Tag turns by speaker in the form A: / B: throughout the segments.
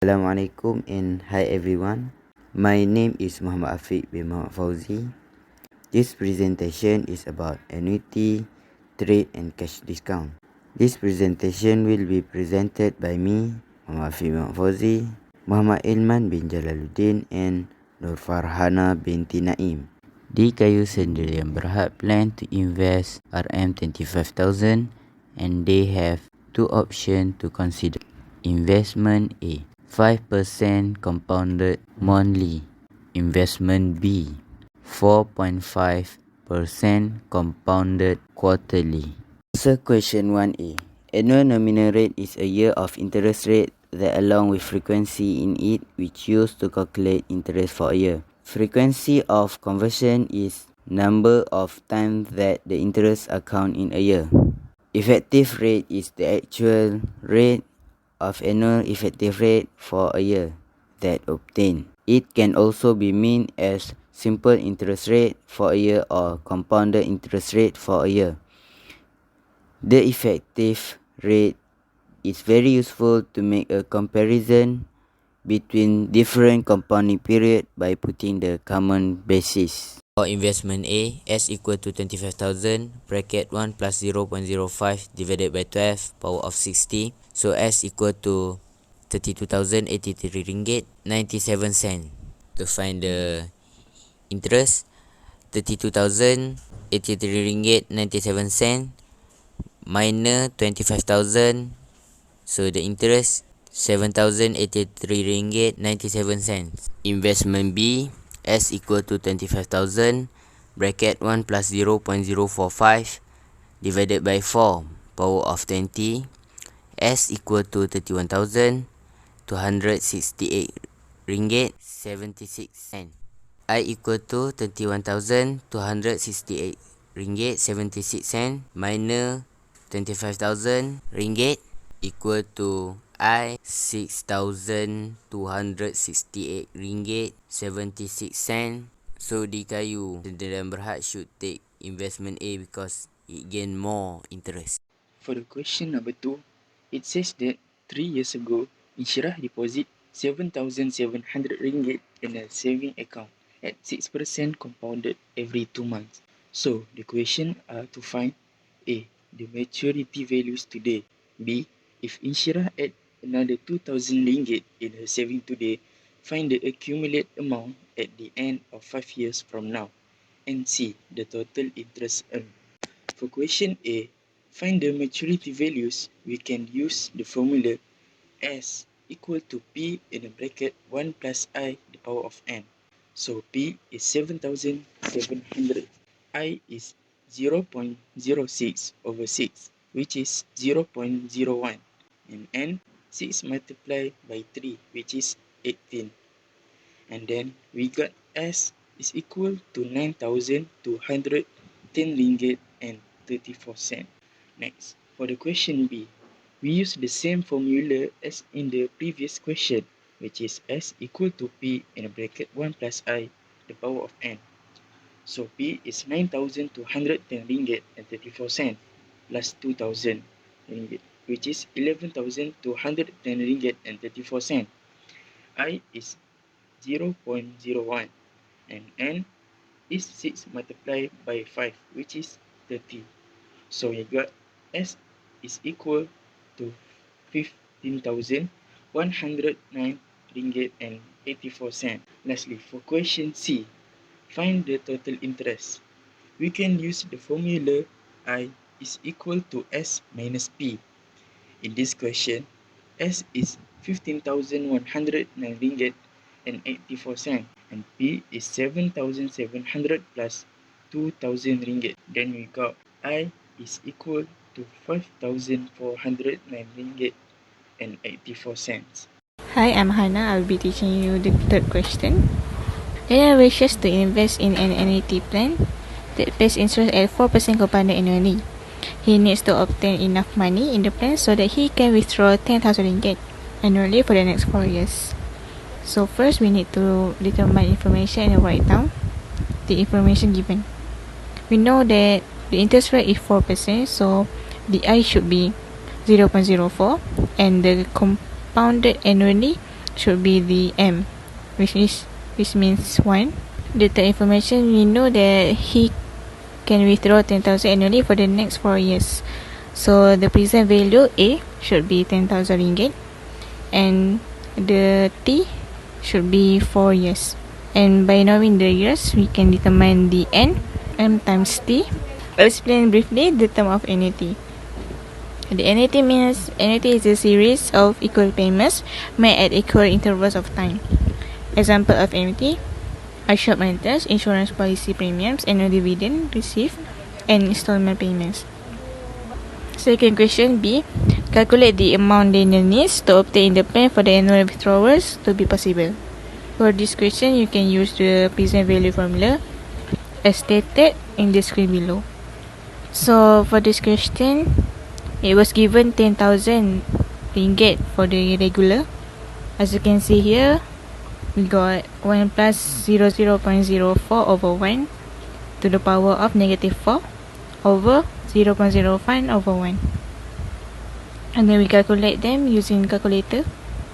A: Assalamualaikum and hi everyone. My name is Muhammad Afiq bin Muhammad Fauzi. This presentation is about annuity, trade and cash discount. This presentation will be presented by me, Muhammad Afiq bin Muhammad Fauzi, Muhammad Ilman bin Jalaluddin and Nur Farhana binti Naim. Di kayu Sendirian Berhad plan to invest RM25,000 and they have two options to consider. Investment A, 5% compounded monthly. Investment B, 4.5% compounded quarterly. Answer question 1A. Annual nominal rate is a year of interest rate that along with frequency in it which used to calculate interest for a year. Frequency of conversion is number of times that the interest account in a year. Effective rate is the actual rate of annual effective rate for a year that obtained. It can also be meant as simple interest rate for a year or compounded interest rate for a year. The effective rate is very useful to make a comparison between different compounding period by putting the common basis.
B: For investment A, S equal to 25,000 bracket 1 plus 0.05 divided by 12 power of 60. So S equal to 32,083 ringgit 97 cent. To find the interest, 32,083 ringgit 97 cent minus 25,000. So the interest 7,083 ringgit 97 cents. Investment B, S equal to 25,000 bracket 1 plus 0.045 divided by 4 power of 20. S equal to 31,268 ringgit 76 cent. I equal to 31,268 ringgit 76 cent minus 25,000 ringgit equal to I 6,268 ringgit 76 cent. So di kayu Sendirian Berhad should take investment A because it gain more interest.
C: For the question number 2, it says that 3 years ago, Insyirah deposit 7,700 ringgit in a saving account at 6% compounded every 2 months. So the question are to find A, the maturity values today. B, if Insyirah add another 2,000 ringgit in her saving today, find the accumulated amount at the end of 5 years from now. And C, the total interest earned. For question A, find the maturity values. We can use the formula S equal to P in a bracket 1 plus I the power of n. So P is 7,700. I is 0.06 over 6, which is 0.01. And N, 6 multiplied by 3, which is 18. And then we got S is equal to 9,210 ringgit and 34 cents. Next, for the question B, we use the same formula as in the previous question, which is S equal to P in a bracket 1 plus I the power of n. So P is 9,210 ringgit and 34 cents plus 2,000 ringgit, which is 11,210 ringgit and 34 cents. I is 0.01 and n is 6 multiplied by 5, which is 30. So you got S is equal to 15,109 ringgit and 84 cents. Lastly, for question C, find the total interest. We can use the formula I is equal to S minus P. In this question, S is 15,109 ringgit and 84 cents and P is 7,700 plus 2,000 ringgit. Then we got I is equal to 5,409 ringgit and 84 cents.
D: Hi, I'm Hannah. I'll be teaching you the third question. Daniel wishes to invest in an annuity plan that pays interest at 4% compounded annually. He needs to obtain enough money in the plan so that he can withdraw 10,000 ringgit annually for the next 4 years. So first, we need to determine information and write down the information given. We know that the interest rate is 4%, so the I should be 0.04 and the compounded annually should be the M, which means 1. The third information, we know that he can withdraw 10,000 annually for the next 4 years. So the present value A should be 10,000 ringgit, and the T should be 4 years. And by knowing the years, we can determine the N, M times T. I'll explain briefly the term of annuity. The annuity means annuity is a series of equal payments made at equal intervals of time. Example of annuity are short rentals, insurance policy premiums, annual dividend received, and installment payments. Second question B. Calculate the amount Daniel needs to obtain the plan for the annual withdrawals to be possible. For this question, you can use the present value formula as stated in the screen below. So for this question, it was given 10,000 ringgit for the regular. As you can see here, we got 1 plus 0.04 over 1 to the power of negative 4 over 0.05 over 1. And then we calculate them using calculator,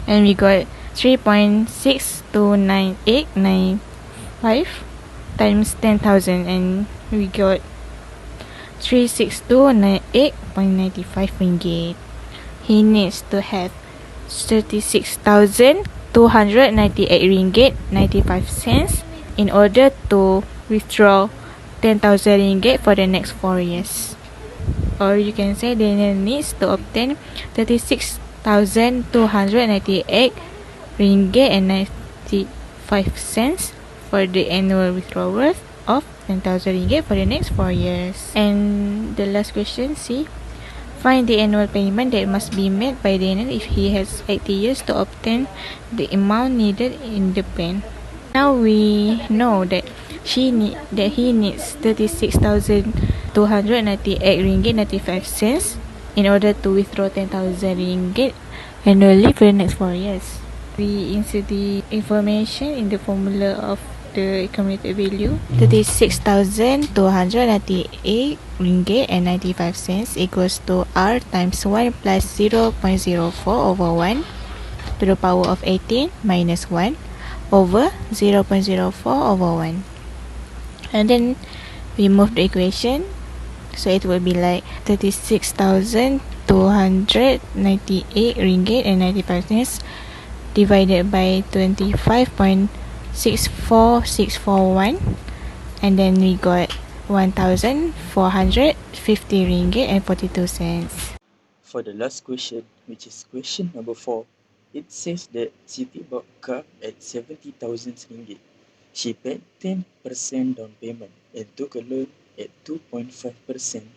D: and we got 3.629895 times 10,000, and we got 36298.95 ringgit. He needs to have 36,298 ringgit 95 cents in order to withdraw 10,000 ringgit for the next 4 years. Or you can say Daniel needs to obtain 36,298 ringgit and 95 cents for the annual withdrawal of 10,000 ringgit for the next 4 years. And the last question, C. Find the annual payment that must be made by Daniel if he has 80 years to obtain the amount needed in the plan. Now we know that he needs 36,298 ringgit 95 cents in order to withdraw 10,000 ringgit annually for the next 4 years. We insert the information in the formula of the accumulated value. 36,298 ringgit and 95 cents equals to R times 1 plus 0.04 over 1 to the power of 18 minus 1 over 0.04 over 1. And then we move the equation, so it will be like 36,298 ringgit and 95 cents divided by 25.64641, and then we got 1,450 ringgit and 42 cents.
C: For the last question, which is question number 4, it says that Siti bought a car at 70,000 ringgit. She paid 10% down payment and took a loan at 2.5%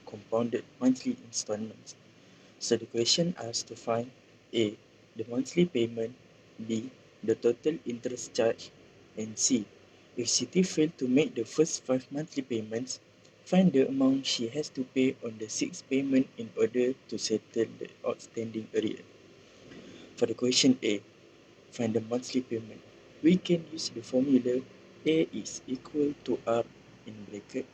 C: compounded monthly installments. So the question asks to find A, the monthly payment, B, the total interest charge, and C, if Siti failed to make the first 5 monthly payments, find the amount she has to pay on the 6th payment in order to settle the outstanding arrear. For the question A, find the monthly payment, we can use the formula A is equal to R in bracket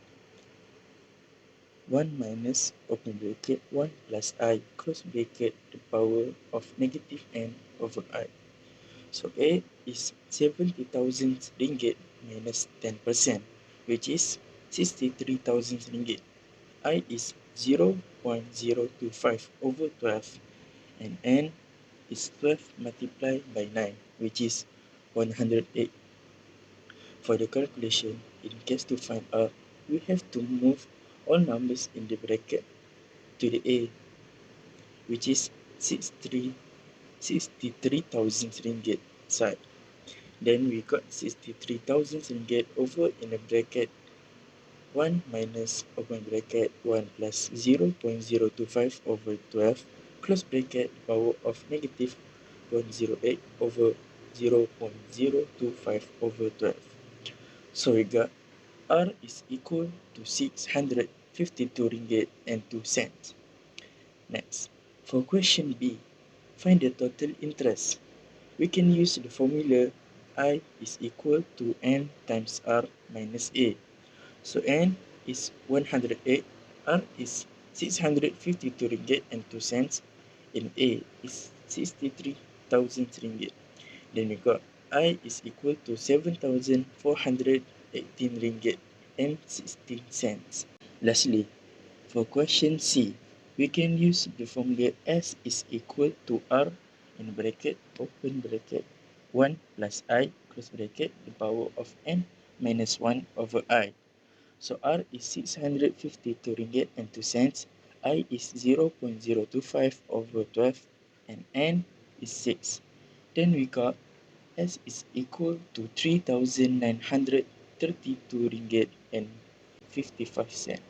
C: 1 minus open bracket 1 plus I close bracket the power of negative n over I. So A is 70,000 ringgit minus 10%, which is 63,000 ringgit. I is 0.025 over 12, and N is 12 multiplied by 9, which is 108. For the calculation, in case to find R, we have to move all numbers in the bracket to the A, which is 63,000 ringgit side. Then we got 63,000 ringgit over in the bracket 1 minus open bracket 1 plus 0.025 over 12 close bracket power of negative 0.08 over 0.025 over 12. So we got R is equal to 652 ringgit and 2 cents. Next, for question B, find the total interest. We can use the formula I is equal to N times R minus A. So N is 108, R is 652 ringgit and 2 cents, and A is 63,000 ringgit. Then we got I is equal to 7,418 ringgit and 16 cents. Lastly, for question C, we can use the formula S is equal to R in bracket, open bracket, 1 plus I, close bracket, the power of N minus 1 over I. So R is 652 ringgit and 2 cents, I is 0.025 over 12, and N is 6. Then we got S is equal to 3,932 ringgit and 55 cents.